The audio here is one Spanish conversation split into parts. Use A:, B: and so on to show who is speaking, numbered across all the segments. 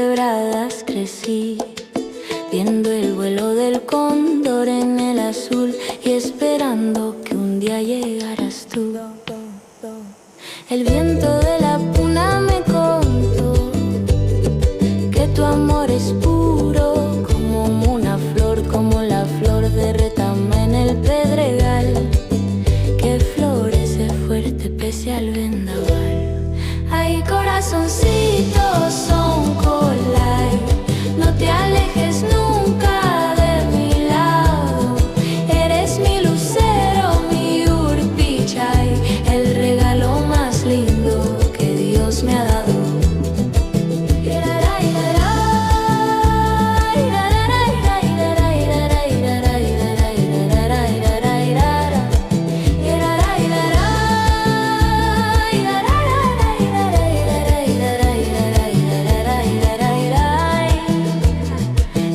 A: quebradas crecí, viendo el vuelo del cóndor en el azul y esperando que un día llegaras tú. El viento de la puna me contó que tu amor es puro como una flor, como la flor de retama en el pedregal, que florece fuerte pese al vendaval. Ay, corazoncito, son colay, no te alejes nunca de mi lado. Eres mi lucero, mi urpichay, el regalo más lindo que Dios me ha dado.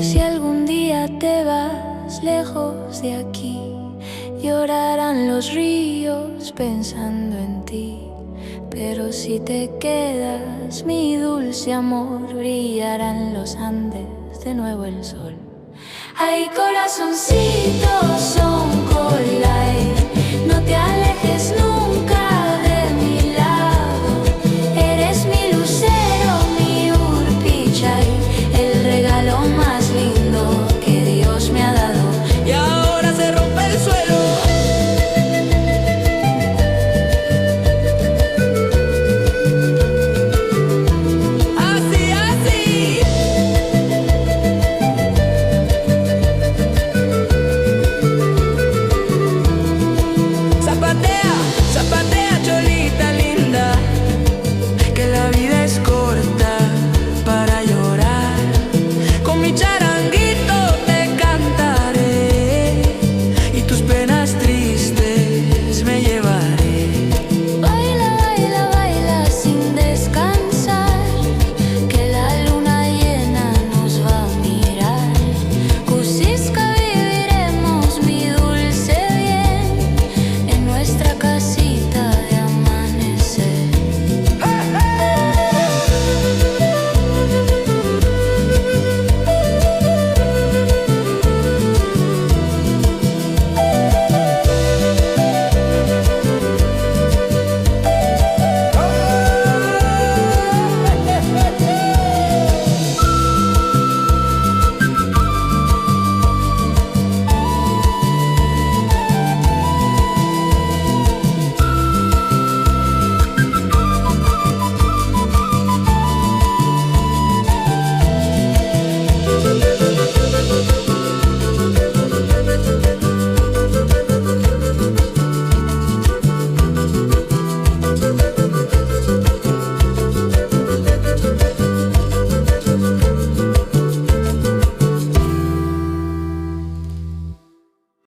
A: Si algún día te vas lejos de aquí, llorarán los ríos pensando en ti. Pero si te quedas, mi dulce amor, brillarán los Andes, de nuevo el sol. Ay, corazoncito, son colay, no te alejes.